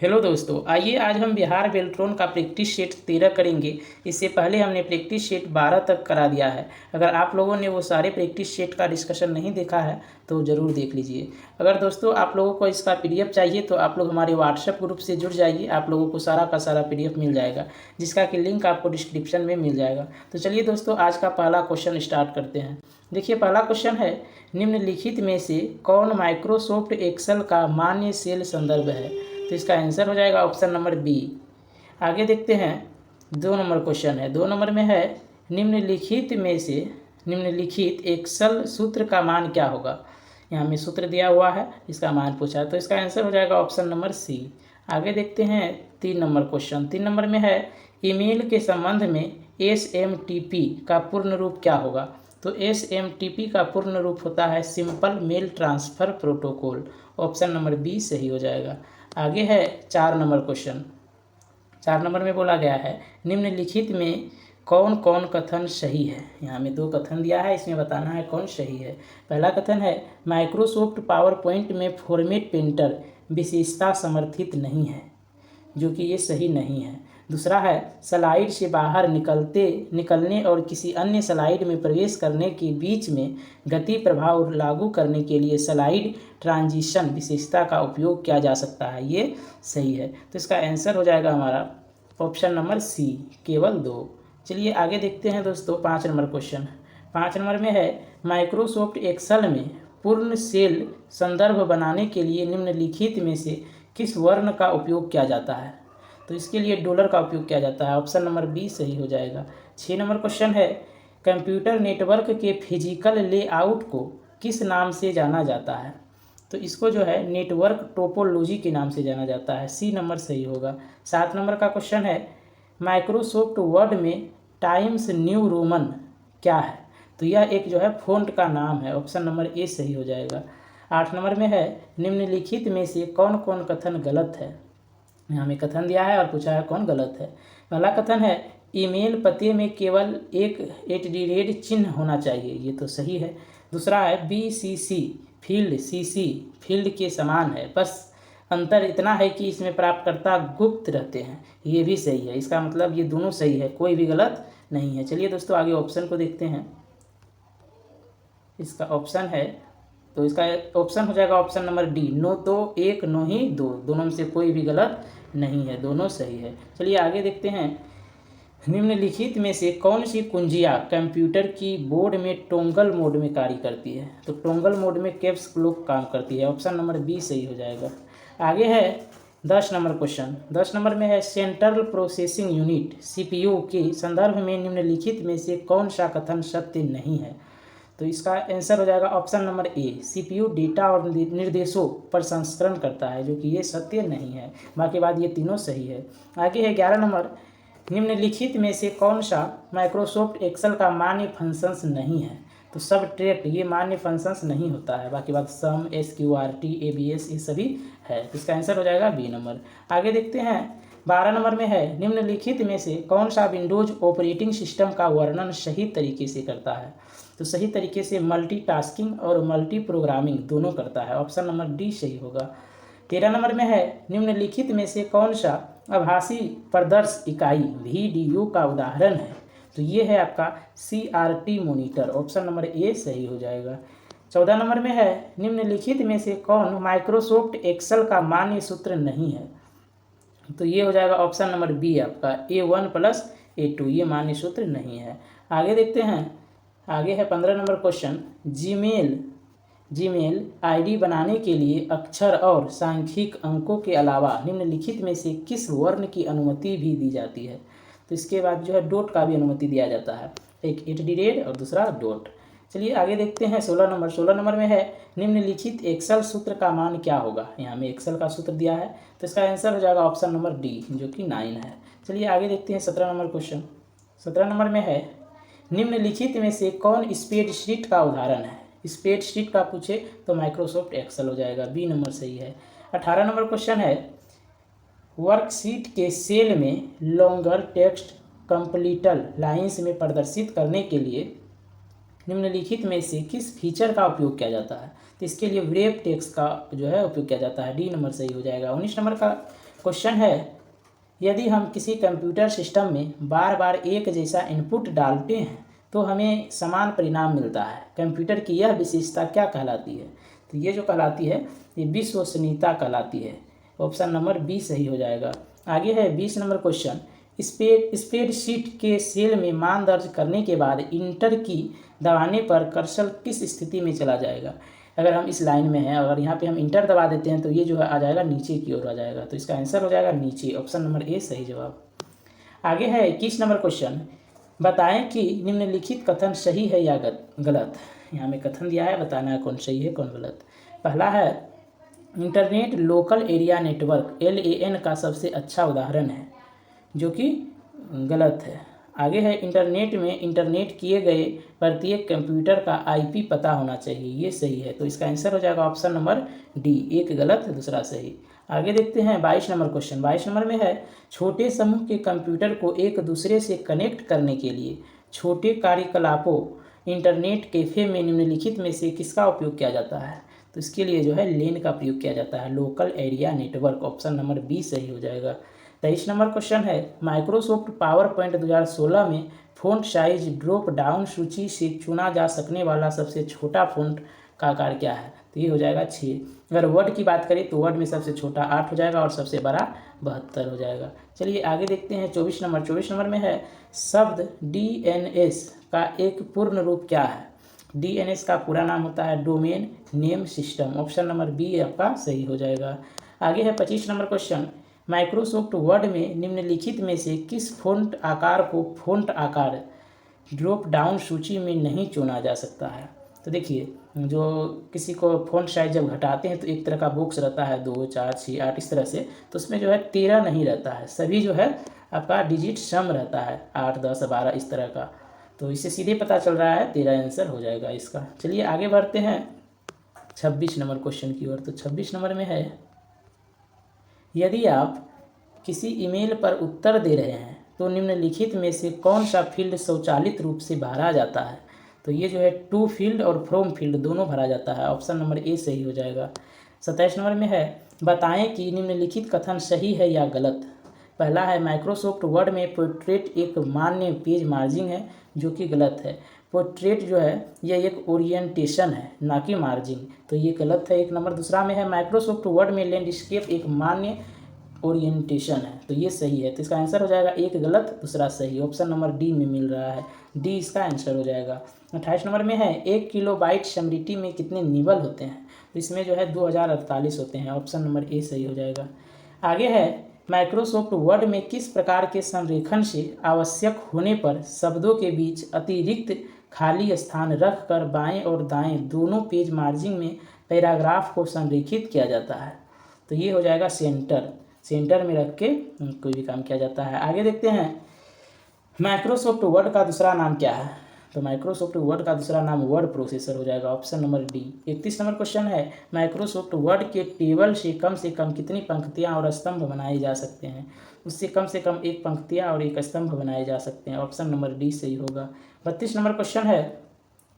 Hello दोस्तों, आइए आज हम बिहार बेल्ट्रॉन का प्रैक्टिस सेट 13 करेंगे। इससे पहले हमने प्रैक्टिस सेट 12 तक करा दिया है। अगर आप लोगों ने वो सारे प्रैक्टिस सेट का डिस्कशन नहीं देखा है तो ज़रूर देख लीजिए। अगर दोस्तों आप लोगों को इसका पीडीएफ चाहिए तो आप लोग हमारे व्हाट्सएप ग्रुप से जुड़ जाइए। आप लोगों को सारा का सारा पीडीएफ मिल जाएगा, जिसका कि लिंक आपको डिस्क्रिप्शन में मिल जाएगा। तो चलिए दोस्तों, आज का पहला क्वेश्चन स्टार्ट करते हैं। देखिए, पहला क्वेश्चन है, निम्नलिखित में से कौन माइक्रोसॉफ्ट एक्सेल का मान्य सेल संदर्भ है? तो इसका आंसर हो जाएगा ऑप्शन नंबर बी। आगे देखते हैं, 2 नंबर क्वेश्चन है। 2 नंबर में है, निम्नलिखित एक्सेल सूत्र का मान क्या होगा? यहाँ में सूत्र दिया हुआ है, इसका मान पूछा है, तो इसका आंसर हो जाएगा ऑप्शन नंबर सी। आगे देखते हैं 3 नंबर क्वेश्चन। 3 नंबर में है, ईमेल के संबंध में SMTP का पूर्ण रूप क्या होगा? तो SMTP का पूर्ण रूप होता है simple mail transfer protocol. Option number B सही हो जाएगा। आगे है 4 नंबर क्वेश्चन। 4 नंबर में बोला गया है, निम्नलिखित में कौन कौन कथन सही है? यहाँ में 2 कथन दिया है, इसमें बताना है कौन सही है। पहला कथन है, माइक्रोसॉफ्ट पावर पॉइंट में फॉर्मेट पेंटर विशेषता समर्थित नहीं है, जो कि ये सही नहीं है। दूसरा है, स्लाइड से बाहर निकलने और किसी अन्य स्लाइड में प्रवेश करने के बीच में गति प्रभाव लागू करने के लिए स्लाइड ट्रांजिशन विशेषता का उपयोग किया जा सकता है, ये सही है। तो इसका आंसर हो जाएगा हमारा ऑप्शन नंबर सी, केवल 2। चलिए आगे देखते हैं दोस्तों 5 नंबर क्वेश्चन। 5 नंबर में है, माइक्रोसॉफ्ट एक्सेल में पूर्ण सेल संदर्भ बनाने के लिए निम्नलिखित में से किस वर्ण का उपयोग किया जाता है? तो इसके लिए डॉलर का उपयोग किया जाता है। ऑप्शन नंबर बी सही हो जाएगा। 6 नंबर क्वेश्चन है, कंप्यूटर नेटवर्क के फिजिकल लेआउट को किस नाम से जाना जाता है? तो इसको जो है नेटवर्क टोपोलॉजी के नाम से जाना जाता है। सी नंबर सही होगा। 7 नंबर का क्वेश्चन है, माइक्रोसॉफ्ट वर्ड में टाइम्स न्यू रोमन क्या है? तो यह एक जो है फ़ॉन्ट का नाम है। ऑप्शन नंबर ए सही हो जाएगा। 8 नंबर में है, निम्नलिखित में से कौन कौन कथन गलत है? यहाँ में कथन दिया है और पूछा है कौन गलत है। पहला कथन है, ईमेल पते में केवल एक @ चिन्ह होना चाहिए, ये तो सही है। दूसरा है, BCC फील्ड CC फील्ड के समान है, बस अंतर इतना है कि इसमें प्राप्तकर्ता गुप्त रहते हैं, ये भी सही है। इसका मतलब ये दोनों सही है, कोई भी गलत नहीं है। चलिए दोस्तों आगे ऑप्शन को देखते हैं। इसका ऑप्शन है, तो इसका ऑप्शन हो जाएगा ऑप्शन नंबर डी, नो तो एक नो ही दो, दोनों में से कोई भी गलत नहीं है, दोनों सही है। चलिए आगे देखते हैं, निम्नलिखित में से कौन सी कुंजियाँ कंप्यूटर की बोर्ड में टोंगल मोड में कार्य करती है? तो टोंगल मोड में कैप्स लॉक काम करती है। ऑप्शन नंबर बी सही हो जाएगा। आगे है 10 नंबर क्वेश्चन। 10 नंबर में है, सेंट्रल प्रोसेसिंग यूनिट CPU के संदर्भ में निम्नलिखित में से कौन सा कथन सत्य नहीं है? तो इसका आंसर हो जाएगा option number A, CPU data और निर्देशों पर संस्करण करता है, जो कि ये सत्य नहीं है। बाकी बात ये तीनों सही है। आगे है 11 नंबर, निम्नलिखित में से कौन सा माइक्रोसॉफ्ट एक्सेल का मान्य फंक्शंस नहीं है? तो सब ट्रैक्ट ये मान्य फंक्शंस नहीं होता है। बाकी बात सम, SQRT, ABS ये सभी है। तो इसका आंसर हो जाएगा बी नंबर। आगे देखते हैं 12 नंबर में है, निम्नलिखित में से कौन सा विंडोज ऑपरेटिंग सिस्टम का वर्णन सही तरीके से करता है? तो सही तरीके से मल्टीटास्किंग और मल्टी प्रोग्रामिंग दोनों करता है। ऑप्शन नंबर डी सही होगा। 13 नंबर में है, निम्नलिखित में से कौन सा आभासी प्रदर्श इकाई VDU का उदाहरण है? तो ये है आपका CRT monitor. Option number A सही हो जाएगा। 14 नंबर में है, निम्नलिखित में से कौन माइक्रोसॉफ्ट एक्सेल का मान्य सूत्र नहीं है? तो ये हो जाएगा ऑप्शन नंबर बी आपका A1 + A2, ये मान्य सूत्र नहीं है। आगे देखते हैं, आगे है 15 नंबर क्वेश्चन, जीमेल ID बनाने के लिए अक्षर और सांख्यिक अंकों के अलावा निम्नलिखित में से किस वर्ण की अनुमति भी दी जाती है? तो इसके बाद जो है डॉट का भी अनुमति दिया जाता है, एक @ और दूसरा डॉट। चलिए आगे देखते हैं 16 नंबर। 16 नंबर में है, निम्नलिखित एक्सेल सूत्र का मान क्या होगा? यहाँ में एक्सेल का सूत्र दिया है, तो इसका आंसर हो जाएगा ऑप्शन नंबर डी, जो कि 9 है। चलिए आगे देखते हैं 17 नंबर क्वेश्चन। 17 नंबर में है, निम्नलिखित में से कौन स्प्रेडशीट का उदाहरण है? स्प्रेडशीट का पूछे तो माइक्रोसॉफ्ट एक्सेल हो जाएगा, बी नंबर सही है। 18 नंबर क्वेश्चन है, वर्कशीट के सेल में लॉन्गर टेक्स्ट कंप्लीटल लाइंस में प्रदर्शित करने के लिए निम्नलिखित में से किस फीचर का उपयोग किया जाता है? तो इसके लिए व्रेप टेक्स्ट का जो है उपयोग किया जाता है, डी नंबर सही हो जाएगा। 19 नंबर का क्वेश्चन है, यदि हम किसी कंप्यूटर सिस्टम में बार बार एक जैसा इनपुट डालते हैं तो हमें समान परिणाम मिलता है, कंप्यूटर की यह विशेषता क्या कहलाती है? तो ये जो कहलाती है ये विश्वसनीयता कहलाती है। ऑप्शन नंबर बी सही हो जाएगा। आगे है 20 नंबर क्वेश्चन, स्प्रेडशीट के सेल में मान दर्ज करने के बाद इंटर की दबाने पर कर्सर किस स्थिति में चला जाएगा? अगर हम इस लाइन में हैं, अगर यहाँ पे हम इंटर दबा देते हैं तो ये जो है आ जाएगा नीचे की ओर आ जाएगा, तो इसका आंसर हो जाएगा नीचे, ऑप्शन नंबर ए सही जवाब। आगे है 21 नंबर क्वेश्चन, बताएं कि निम्नलिखित कथन सही है या गलत। यहाँ में कथन दिया है, बताना है कौन सही है कौन गलत। पहला है, internet local area network LAN का सबसे अच्छा उदाहरण है, जो कि गलत है। आगे है, इंटरनेट में इंटरनेट किए गए प्रत्येक कंप्यूटर का IP पता होना चाहिए, ये सही है, तो इसका आंसर हो जाएगा ऑप्शन नंबर डी, एक गलत दूसरा सही। आगे देखते हैं 22 नंबर क्वेश्चन। 22 नंबर में है, छोटे समूह के कंप्यूटर को एक दूसरे से कनेक्ट करने के लिए छोटे कार्यकलापों इंटरनेट कैफे में निम्नलिखित में से किसका उपयोग किया जाता है? तो इसके लिए जो है लेन का प्रयोग किया जाता है, local area network, option number B सही हो जाएगा। 23 नंबर क्वेश्चन है, माइक्रोसॉफ्ट पावर पॉइंट 2016 में फ़ॉन्ट साइज ड्रॉप डाउन सूची से चुना जा सकने वाला सबसे छोटा फ़ॉन्ट का आकार क्या है? तो ये हो जाएगा 6। अगर वर्ड की बात करें तो वर्ड में सबसे छोटा 8 हो जाएगा और सबसे बड़ा 72 हो जाएगा। चलिए आगे देखते हैं 24 नंबर। 24 नंबर में है, शब्द DNS का एक पूर्ण रूप क्या है? DNS का पूरा नाम होता है domain name system, option number B आपका सही हो जाएगा। आगे है 25 नंबर क्वेश्चन, माइक्रोसॉफ्ट वर्ड में निम्नलिखित में से किस फ़ॉन्ट आकार को फ़ॉन्ट आकार ड्रॉप डाउन सूची में नहीं चुना जा सकता है? तो देखिए, जो किसी को फ़ॉन्ट साइज जब घटाते हैं तो एक तरह का बॉक्स रहता है 2, 4, 6, 8 इस तरह से, तो उसमें जो है 13 नहीं रहता है, सभी जो है आपका डिजिट सम रहता है 8, 10, 12 इस तरह का, तो इससे सीधे पता चल रहा है 13 आंसर हो जाएगा इसका। चलिए आगे बढ़ते हैं 26 नंबर क्वेश्चन की ओर। तो 26 नंबर में है, यदि आप किसी ईमेल पर उत्तर दे रहे हैं तो निम्नलिखित में से कौन सा फील्ड स्वचालित रूप से भरा जाता है? तो ये जो है टू फील्ड और फ्रॉम फील्ड दोनों भरा जाता है, ऑप्शन नंबर ए सही हो जाएगा। 27 नंबर में है, बताएं कि निम्नलिखित कथन सही है या गलत। पहला है, माइक्रोसॉफ्ट वर्ड में पोर्ट्रेट एक मान्य पेज मार्जिन है, जो कि गलत है। पोर्ट्रेट जो है यह एक ओरिएंटेशन है, ना कि मार्जिन, तो ये गलत है 1 नंबर। दूसरा में है, माइक्रोसॉफ्ट वर्ड में लैंडस्केप एक मान्य ओरिएंटेशन है, तो ये सही है, तो इसका आंसर हो जाएगा एक गलत दूसरा सही, ऑप्शन नंबर डी में मिल रहा है, डी इसका आंसर हो जाएगा। 28 नंबर में है, 1 किलोबाइट स्मृति में कितने निबल होते हैं? तो इसमें जो है 2048 होते हैं, ऑप्शन नंबर ए सही हो जाएगा। आगे है, माइक्रोसॉफ्ट वर्ड में किस प्रकार के संरेखण से आवश्यक होने पर शब्दों के बीच अतिरिक्त खाली स्थान रख कर बाएँ और दाएँ दोनों पेज मार्जिन में पैराग्राफ को संरेखित किया जाता है? तो ये हो जाएगा सेंटर में रख के कोई भी काम किया जाता है। आगे देखते हैं, माइक्रोसॉफ्ट वर्ड का दूसरा नाम क्या है? तो माइक्रोसॉफ्ट वर्ड का दूसरा नाम वर्ड प्रोसेसर हो जाएगा, option number D. 31 number question है, माइक्रोसॉफ्ट वर्ड के टेबल से कम कितनी पंक्तियां और स्तंभ बनाए जा सकते हैं? उससे कम 1 पंक्तियां और 1 स्तंभ बनाए जा सकते हैं, ऑप्शन नंबर डी सही होगा। 32 नंबर क्वेश्चन है,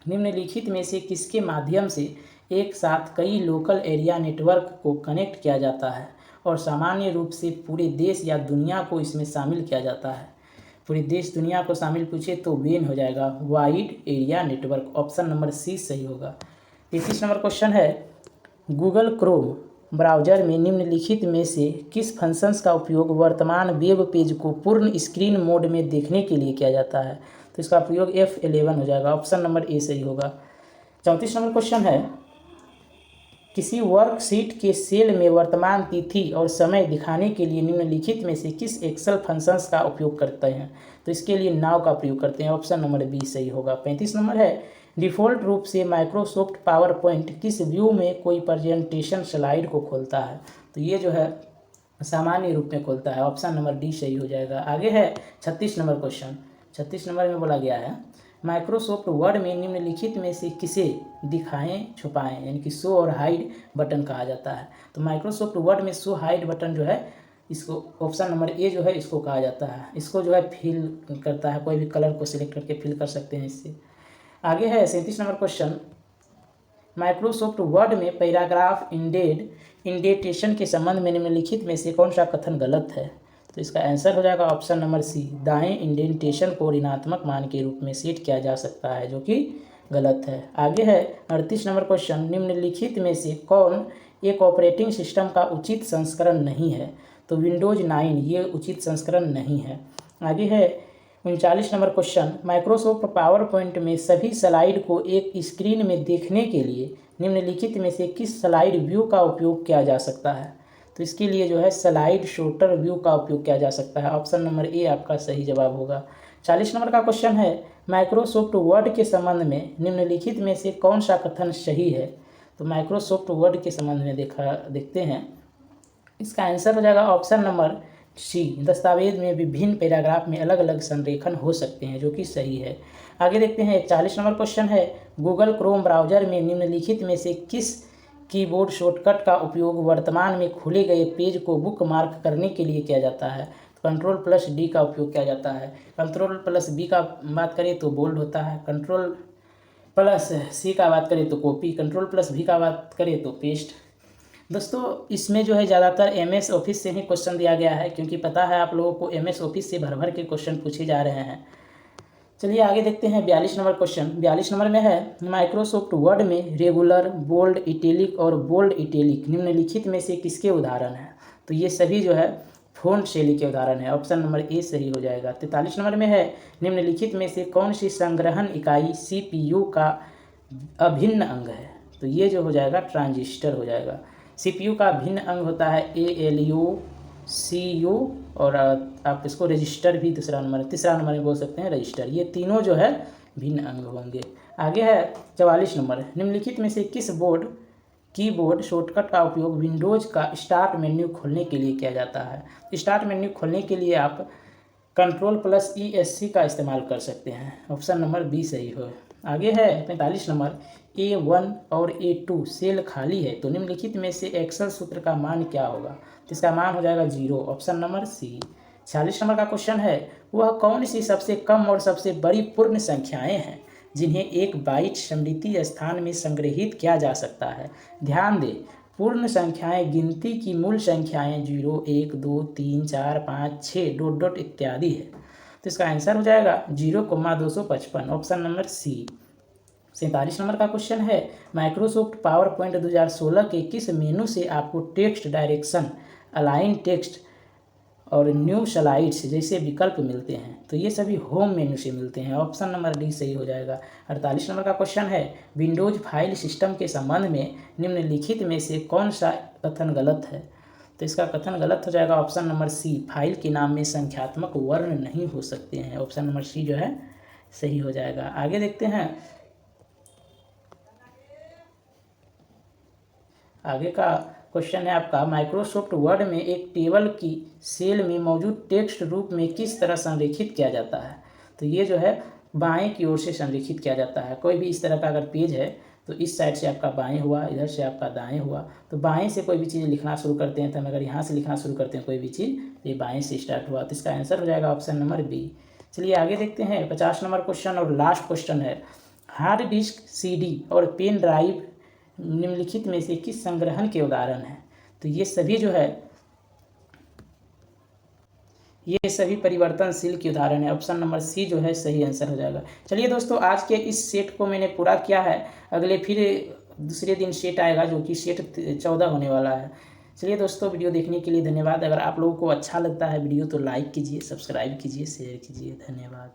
निम्नलिखित में से किसके माध्यम से एक साथ कई लोकल एरिया नेटवर्क को कनेक्ट किया जाता है और सामान्य रूप से पूरे देश या दुनिया को इसमें शामिल किया जाता है? पूरे देश दुनिया को शामिल पूछे तो वेन हो जाएगा, wide area network, option number C सही होगा। 33 नंबर क्वेश्चन है, गूगल क्रोम ब्राउज़र में निम्नलिखित में से किस फंक्शंस का उपयोग वर्तमान वेब पेज को पूर्ण स्क्रीन मोड में देखने के लिए किया जाता है? तो इसका प्रयोग F11 हो जाएगा, ऑप्शन नंबर ए सही होगा। 34 नंबर क्वेश्चन है, किसी वर्कशीट के सेल में वर्तमान तिथि और समय दिखाने के लिए निम्नलिखित में से किस एक्सेल फंक्शंस का उपयोग करते हैं? तो इसके लिए नाउ का प्रयोग करते हैं, ऑप्शन नंबर बी सही होगा। 35 नंबर है, डिफ़ॉल्ट रूप से माइक्रोसॉफ्ट पावर पॉइंट किस व्यू में कोई प्रेजेंटेशन स्लाइड को खोलता है? तो ये जो है सामान्य रूप में खोलता है, ऑप्शन नंबर डी सही हो जाएगा। आगे है 36 नंबर क्वेश्चन। 36 नंबर में बोला गया है, माइक्रोसॉफ्ट वर्ड में निम्नलिखित में से किसे दिखाएं छुपाएं यानी कि शो और हाइड बटन कहा जाता है? तो माइक्रोसॉफ्ट वर्ड में शो हाइड बटन जो है इसको ऑप्शन नंबर ए जो है इसको कहा जाता है, इसको जो है फिल करता है, कोई भी कलर को सिलेक्ट करके फिल कर सकते हैं इससे। आगे है 37 नंबर क्वेश्चन, माइक्रोसॉफ्ट वर्ड में पैराग्राफ इंडेड इंडेंटेशन के संबंध में निम्नलिखित में से कौन सा कथन गलत है? तो इसका आंसर हो जाएगा ऑप्शन नंबर सी, दाएं इंडेंटेशन को ऋणात्मक मान के रूप में सेट किया जा सकता है, जो कि गलत है। आगे है 38 नंबर क्वेश्चन, निम्नलिखित में से कौन एक ऑपरेटिंग सिस्टम का उचित संस्करण नहीं है? तो विंडोज 9 ये उचित संस्करण नहीं है। आगे है 39 number question, Microsoft power point में सभी स्लाइड को एक स्क्रीन में देखने के लिए निम्नलिखित में से किस स्लाइड व्यू का उपयोग किया जा सकता है? तो इसके लिए जो है स्लाइड शॉर्टर व्यू का उपयोग किया जा सकता है। ऑप्शन नंबर ए आपका सही जवाब होगा। 40 नंबर का क्वेश्चन है, माइक्रोसॉफ्ट वर्ड के संबंध में निम्नलिखित में से कौन सा कथन सही है? तो माइक्रोसॉफ्ट वर्ड के संबंध में देखते हैं। इसका आंसर हो जाएगा ऑप्शन नंबर सी, दस्तावेज में विभिन्न पैराग्राफ में अलग अलग संरेखन हो सकते हैं, जो कि सही है। आगे देखते हैं 40 नंबर क्वेश्चन है, गूगल क्रोम ब्राउजर में निम्नलिखित में से किस कीबोर्ड शॉर्टकट का उपयोग वर्तमान में खोले गए पेज को बुकमार्क करने के लिए किया जाता है? तो कंट्रोल प्लस डी का उपयोग किया जाता है। कंट्रोल प्लस बी का बात करें तो बोल्ड होता है, कंट्रोल प्लस सी का बात करें तो कॉपी, कंट्रोल प्लस भी का बात करें तो पेस्ट। दोस्तों इसमें जो है ज़्यादातर एमएस ऑफिस से ही क्वेश्चन दिया गया है, क्योंकि पता है आप लोगों को एमएस ऑफिस से भर भर के क्वेश्चन पूछे जा रहे हैं। चलिए आगे देखते हैं 42 नंबर क्वेश्चन। 42 नंबर में है, माइक्रोसॉफ्ट वर्ड में रेगुलर, बोल्ड, इटैलिक और बोल्ड इटैलिक निम्नलिखित में से किसके उदाहरण हैं? तो ये सभी जो है फ़ॉन्ट शैली के उदाहरण है। ऑप्शन नंबर ए सही हो जाएगा। 43 नंबर में है, निम्नलिखित में से कौन सी संग्रहण इकाई सीपीयू का अभिन्न अंग है? तो ये जो हो जाएगा ट्रांजिस्टर हो जाएगा। सीपीयू का भिन्न अंग होता है एएलयू, सीयू और आप इसको रजिस्टर भी तीसरा नंबर में बोल सकते हैं रजिस्टर। ये तीनों जो है भिन्न अंग होंगे। आगे है 44 नंबर, निम्नलिखित में से किस कीबोर्ड शॉर्टकट का उपयोग विंडोज़ का स्टार्ट मेन्यू खोलने के लिए किया जाता है? स्टार्ट मेन्यू खोलने के लिए आप कंट्रोल प्लस ESC का इस्तेमाल कर सकते हैं। ऑप्शन नंबर बी सही हो। आगे है 45 नंबर, A1 और A2 सेल खाली है, तो निम्नलिखित में से एक्सेल सूत्र का मान क्या होगा? तो इसका मान हो जाएगा 0। Option number C. 46 नंबर का क्वेश्चन है, वह कौन सी सबसे कम और सबसे बड़ी पूर्ण संख्याएं हैं जिन्हें एक बाइट स्मृति स्थान में संग्रहित किया जा सकता है? ध्यान दें, पूर्ण संख्याएं गिनती की मूल संख्याएं 0, 1, 2, 3, 4, 5, 6 डॉट डॉट इत्यादि है। तो इसका आंसर हो जाएगा 0,255। Option number C. 47 नंबर का क्वेश्चन है, माइक्रोसॉफ्ट पावर पॉइंट 2016 के किस मेनू से आपको टेक्स्ट डायरेक्शन, अलाइन टेक्स्ट और न्यू स्लाइड्स जैसे विकल्प मिलते हैं? तो ये सभी होम मेनू से मिलते हैं। ऑप्शन नंबर डी सही हो जाएगा। 48 नंबर का क्वेश्चन है, विंडोज फाइल सिस्टम के संबंध में निम्नलिखित में से कौन सा कथन गलत है? तो इसका कथन गलत हो जाएगा ऑप्शन नंबर सी, फाइल के नाम में संख्यात्मक वर्ण नहीं हो सकते हैं। ऑप्शन नंबर सी जो है सही हो जाएगा। आगे देखते हैं, आगे का क्वेश्चन है आपका, माइक्रोसॉफ्ट वर्ड में एक टेबल की सेल में मौजूद टेक्स्ट रूप में किस तरह संरेखित किया जाता है? तो ये जो है बाएं की ओर से संरेखित किया जाता है। कोई भी इस तरह का अगर पेज है तो इस साइड से आपका बाएं हुआ, इधर से आपका दाएं हुआ, तो बाएं से कोई भी चीज़ लिखना शुरू करते हैं, तो हम अगर यहाँ से लिखना शुरू करते हैं कोई भी चीज़, ये बाएं से स्टार्ट हुआ, तो इसका आंसर हो जाएगा ऑप्शन नंबर बी। चलिए आगे देखते हैं 50 नंबर क्वेश्चन और लास्ट क्वेश्चन है, हार्ड डिस्क, CD और पेन ड्राइव निम्नलिखित में से किस संग्रहण के उदाहरण हैं? तो ये सभी जो है ये सभी परिवर्तनशील के उदाहरण है। ऑप्शन नंबर सी जो है सही आंसर हो जाएगा। चलिए दोस्तों, आज के इस सेट को मैंने पूरा किया है। अगले फिर दूसरे दिन सेट आएगा जो कि सेट 14 होने वाला है। चलिए दोस्तों, वीडियो देखने के लिए धन्यवाद। अगर आप लोगों को अच्छा लगता है वीडियो तो लाइक कीजिए, सब्सक्राइब कीजिए, शेयर कीजिए। धन्यवाद।